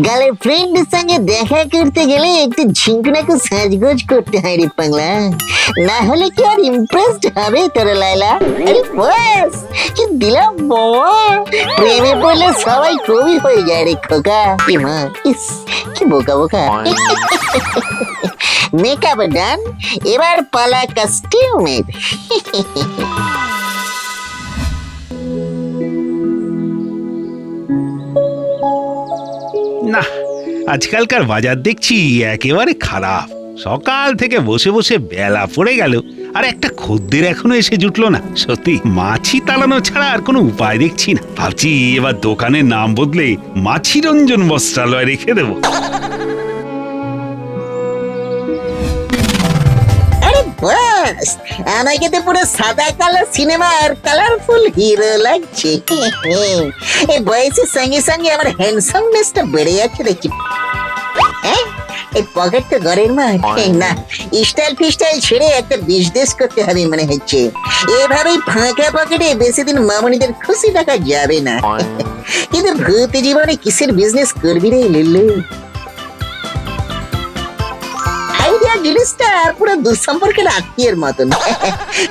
গার্লফ্রেন্ডের সঙ্গে দেখা করতে গেলে একটু ঝিঙ্কুনাকে সাজগোজ করতে হয় রে পাগলা, না হলে কি আর ইমপ্রেসড হবে তোরা লাইলা? আরে বাস কি দিলাম বাবা, প্রেমে পড়লে সবাই কবি হয়ে যায় রে খোকা। কি মা, ইস কি বোকা বোকা। মেকআপ ডান, এবার পালা কস্টিউমের। না, আজকালকার বাজার দেখছি একেবারে খারাপ। সকাল থেকে বসে বসে বেলা পড়ে গেল, আর একটা খদ্দের এখনো এসে জুটলো না। সত্যি মাছি তাড়ানো ছাড়া আর কোনো উপায় দেখছি না। ভাবছি এবার দোকানের নাম বদলে মাছি রঞ্জন বস্ত্রালয় রেখে দেবো। বাস আমাকে তো পুরো সাদা কালো সিনেমার কালারফুল হিরো লাগছে। এই বয়সের সঙ্গে সঙ্গে আমার হ্যান্ডসামনেসটা বেড়ে যাচ্ছে দেখছি। এই পকেটটা ঘরের মাঠ না, স্টাইল ফিস্টাইল ছেড়ে একটা বিজনেস করতে হবে মনে হচ্ছে। এভাবেই ফাঁকা পকেটে বেশি দিন মামনিদের খুশি রাখা যাবে না। কিন্তু ভূত জীবনে কিসের বিজনেস করবি রে লুল্লু? জিনিসটা পুরো দুঃসম্পর্কের আত্মীয়ের মতন,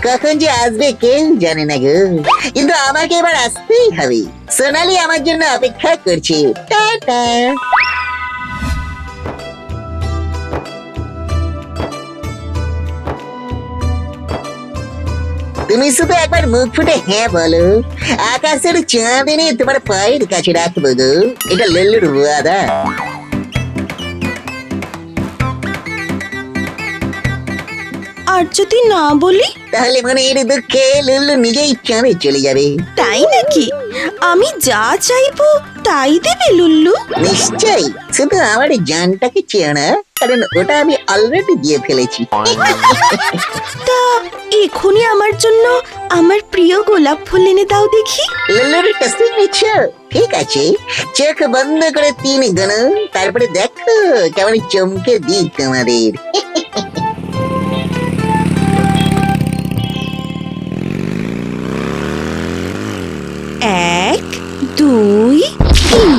কখন যে আসবে কেউ জানে না গো। কিন্তু আমাকে এবার আসতেই হবে, সোনালি আমার জন্য অপেক্ষা করছে। টাটা। তুমি শুধু একবার মুখ ফুটে হ্যাঁ বলো, আকাশের চাঁদ এনে তোমার পায়ের কাছে রাখবো গো। এটা লল্লুর ওয়াদা। আর যদি না বলি? তাহলে মানে এর দুঃখে লুল্লু নিজেই চাঁদে চলে যাবে। তাই নাকি? আমি যা চাইবো তাই দেবে লুল্লু? নিশ্চয়ই, শুধু আমার জানটাকে চেয়ে না, কারণ ওটা আমি অলরেডি দিয়ে ফেলেছি। তা এখনই আমার জন্য আমার প্রিয় গোলাপ ফুল এনে দাও দেখি। লুল্লুর টেস্টিং নিচ্ছ? ঠিক আছে, চোখ বন্ধ করে 3 গুণ, তারপরে দেখো কেমন চমকে দিই তোমাদের। এক, দুই, তিন।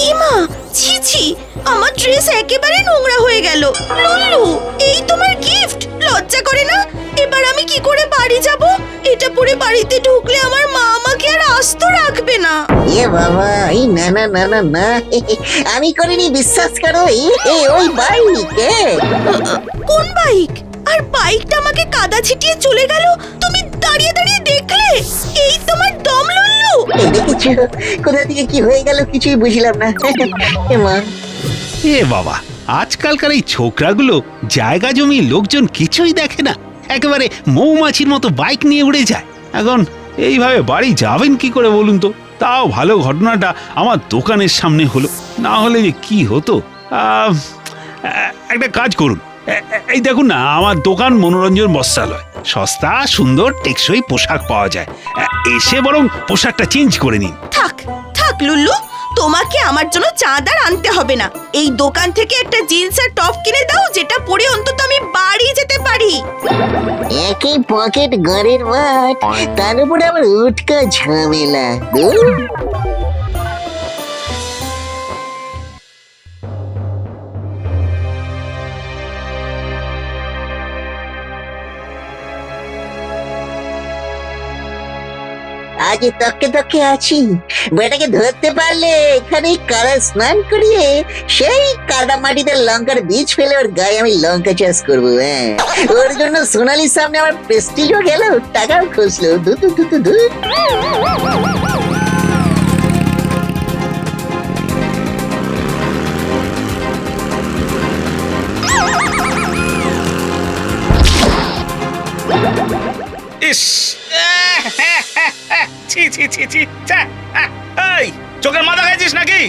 ইমা, ছি ছি, আমার ড্রেস একেবারে নোংরা হয়ে গেল। লুল্লু, এই তোমার গিফট, লজ্জা করে না? এবার আমি কি করে বাড়ি যাব? এটা পরে বাড়িতে ঢুকলে আমার মা আমাকে আর আস্ত রাখবে না। এ বাবা, এই না না না না না, আমি করিনি, বিশ্বাস করো। ওই বাইক। কোন বাইক? আর বাইকটা আমাকে কাদা ছিটিয়ে চলে গেল, তুমি দাঁড়িয়ে দাঁড়িয়ে দেখলে? এই তোমার দম লুল্লু? দেখেছো কোথা থেকে কি হয়ে গেল, কিছুই বুঝলাম না। মা, এ বাবা, আজকালকার এই ছোকরাগুলো জায়গা জমি লোকজন কিছুই দেখে না, একেবারে মৌমাছির মতো বাইক নিয়ে উড়ে যায়। এখন এইভাবে বাড়ি যাবেন কি করে বলুন তো? তাও ভালো ঘটনাটা আমার দোকানের সামনে হলো, না হলে যে কি হতো। একটা কাজ করুন, এই দেখুন না, আমার দোকান মনোরঞ্জন বস্ত্রালয়। সস্তা সুন্দর টেকসই পোশাক পাওয়া যায়, এসে বরং পোশাকটা চেঞ্জ করে নিন। থাক থাক লুল্লু, তোমাকে আমার জন্য চাঁদার আনতে হবে না। এই দোকান থেকে একটা জিন্স আর টপ কিনে দাও, যেটা পরে অন্তত আমি বাড়ি যেতে পারি। একই পকেট ঘরের মাঠ, তার উপরে আবার উটকা ঝামেলা। আজ তককে তককে আছি, বেটাকে ধরতে পারলে এখানে কারা স্নান করিয়ে সেই কাদা মাটিতে লঙ্কার বীজ ফেলে ওর গায়ে আমি লঙ্কা চাষ করবো। হ্যাঁ, ওর জন্য সোনালির সামনে আমার প্রেস্টিজও গেল, টাকাও খুঁজলো। দু দু দু দু দু। ইস, ছি ছি ছি ছি, এই চোখের মাথা খাইছিস নাকি?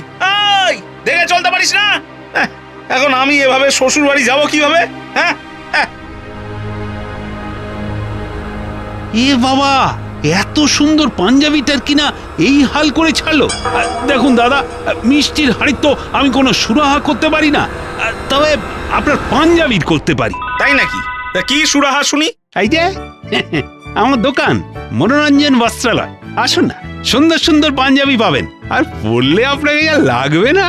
এই দেখে চলতে পারিস না? এখন আমি এভাবে শ্বশুর বাড়ি যাবো কিভাবে? হ্যাঁ, এ বাবা, এত সুন্দর পাঞ্জাবিটার কিনা এই হাল করে ছাড়লো। দেখুন দাদা, মিষ্টির হাড়ির তো আমি কোনো সুরাহা করতে পারি না, তবে আপনার পাঞ্জাবির করতে পারি। তাই নাকি? তা কি সুরাহা শুনি? এই যে আমার দোকান মনোরঞ্জন বস্ত্রালয়, আসুন না, সুন্দর সুন্দর পাঞ্জাবি পাবেন, আর পরলে আপনাকে আর লাগবে না।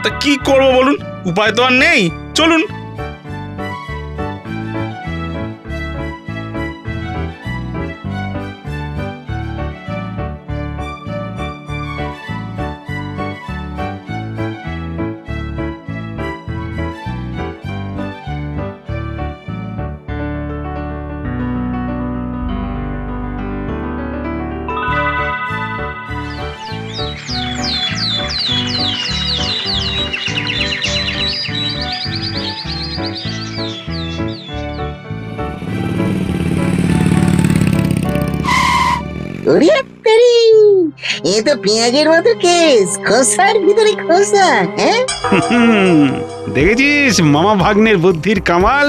তা কি করব বলুন, উপায় তো আর নেই, চলুন। ওরে তেরি, এ তো পেঁয়াজের মতো কেস, খোসার ভিতরে খোসা। হ্যাঁ, দেখেছিস মামা ভাগ্নের বুদ্ধির কামাল?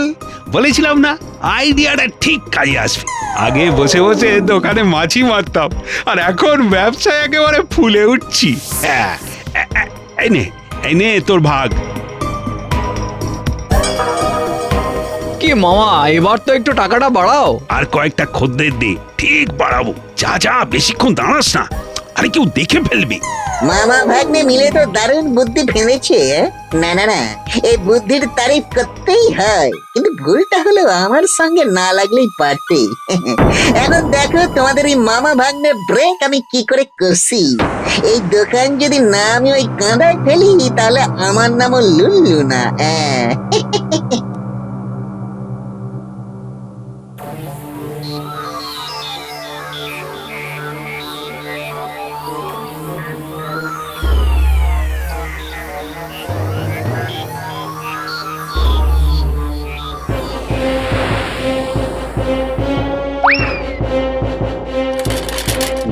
বলেছিলাম না, আইডিয়াটা ঠিক কাজে আসবে। আগে বসে বসে দোকানে মাছি মারতাম, আর এখন ব্যবসায় একেবারে ফুলে উঠছি। হ্যাঁ, এই নে তোর ভাগ। কি মামা, এবার তো একটু টাকাটা বাড়াও। আর কয়েকটা খদ্দের দে, ঠিক বাড়াবো। যা যা, বেশিক্ষণ দাঁড়াস না, আরে কেউ দেখে ফেলবে। মামা ভাগ্নে মিলে তো দারুণ বুদ্ধি ফেলেছে। না না না, এই বুদ্ধির তারিফ করতেই হয়, কিন্তু ভুলটা হলো আমার সঙ্গে না লাগলেই পারতে। এখন দেখো তোমাদের এই মামা ভাগ্নের ব্রেক আমি কি করে কষি। এই দোকান যদি না আমি ওই কাঁদায় ফেলি, তাহলে আমার নামও লুল্লু না।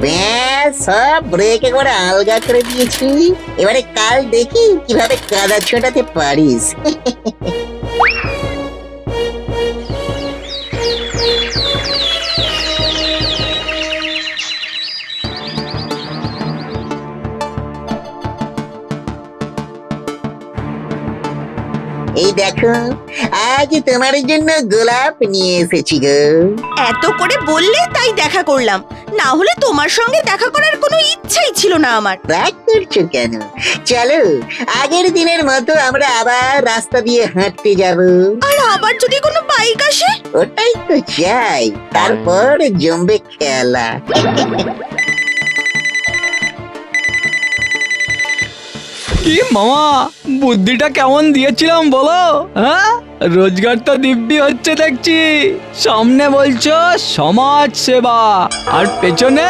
ব্যাস, সব ব্রেকে করে আলগা করে দিয়েছি। এবারে কাল দেখি কিভাবে কাদা ছোটাতে পারিস। এই দেখো, আজ তোমার জন্য গোলাপ নিয়ে এসেছি গো। এত করে বললে তাই দেখা করলাম, না হলে তোমার সঙ্গে দেখা করার কোনো ইচ্ছাই ছিল না আমার। রাগ করছো কেন? চলো, আগের দিনের মতো আমরা আবার রাস্তা দিয়ে হাঁটতে যাব। আর আবার যদি কোনো বাইক আসে? ওটাই তো চাই, তারপর জমবে খেলা। কি মামা, বুদ্ধিটা কেমন দিয়েছিলাম বলো? হ্যাঁ, রোজগার তো দিব্যি হচ্ছে দেখছি। সামনে বলছো সমাজ সেবা, আর পেছনে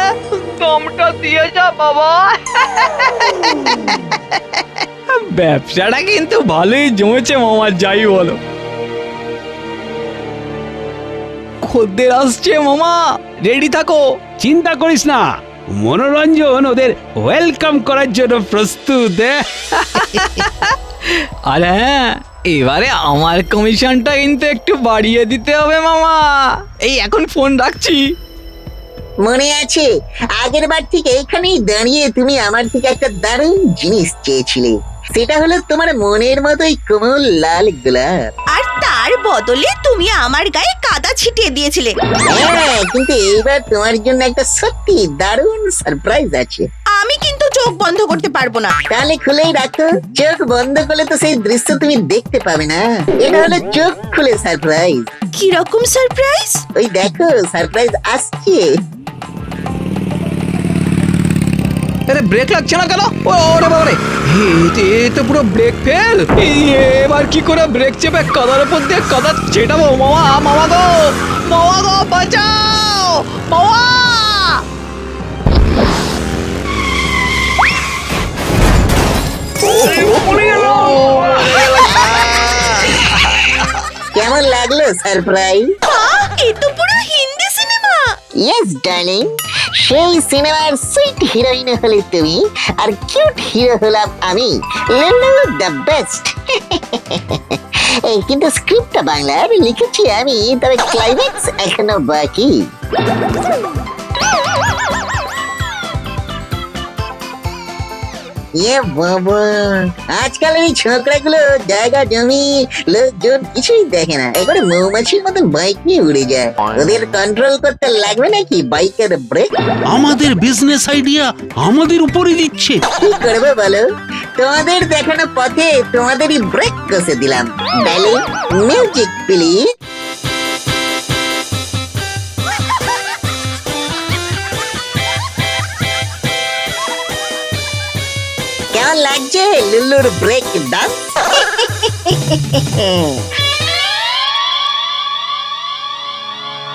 দমটা দিয়ে যা বাবা। ব্যবসাটা কিন্তু ভালোই জমেছে মামা, যাই বলো। খদ্দের আসছে মামা, রেডি থাকো। চিন্তা করিস না, মনোরঞ্জন ওদের ওয়েলকাম করার জন্য প্রস্তুত। আর হ্যাঁ, এবারে আমার কমিশনটা কিন্তু একটু বাড়িয়ে দিতে হবে মামা। এই এখন ফোন রাখছি। মনে আছে, আগের বার ঠিক এইখানেই দাঁড়িয়ে তুমি আমার থেকে একটা দারুণ জিনিস চেয়েছিলে। সেটা হলো তোমার মনের মতোই কোমল লাল গোলাপ। আর তার বদলে তুমি আমার গায়ে কাদা ছিটিয়ে দিয়েছিলে। হ্যাঁ, কিন্তু এইবার তোমার জন্য একটা সত্যি দারুণ সারপ্রাইজ আছে। আমি কিন্তু চোখ বন্ধ করতে পারবো না। তাহলে খুলেই রাখো, চোখ বন্ধ করলে তো সেই দৃশ্য তুমি দেখতে পাবে না। এটা হলো চোখ খুলে সারপ্রাইজ। কি রকম সারপ্রাইজ? ওই দেখো, সারপ্রাইজ আসছে। আরে ব্রেক লাগছে না কেন? ওরে বাবারে, এ তো পুরো ব্রেক ফেল। এবার কি করে ব্রেক চেপে কাদার উপর দিয়ে কাদা ছেটাবো? মামা, মামা গো, মামা গো, বাঁচাও মামা। কেমন লাগলো সারপ্রাইজ? এ তো পুরো হিন্দি সিনেমা। ইয়েস ডার্লিং, সেই সিনেমার সুইট হিরোইন হলে তুমি, আর কিউট হিরো হলাম আমি। লুলু দ্য বেস্ট। এই কিন্তু স্ক্রিপ্টটা বাংলার, লিখেছি আমি, তবে ক্লাইম্যাক্স এখনো বাকি। এ বাবা, আজকাল এই ছোকরাগুলো জায়গা জমি লোকজন কিছুই দেখে না, একবারে মৌমাছির মতন বাইক নিয়ে উড়ে যায়। ওদের কন্ট্রোল করতে লাগবে নাকি বাইকের ব্রেক? আমাদের বিজনেস আইডিয়া আমাদের উপরই দিচ্ছে। কি করবে বলো, তোমাদের দেখানো পথে তোমাদেরই ব্রেক কষে দিলাম। ডালি মিউজিক প্লিজ। কেমন লাগছে লুল্লুর ব্রেক ডান্স?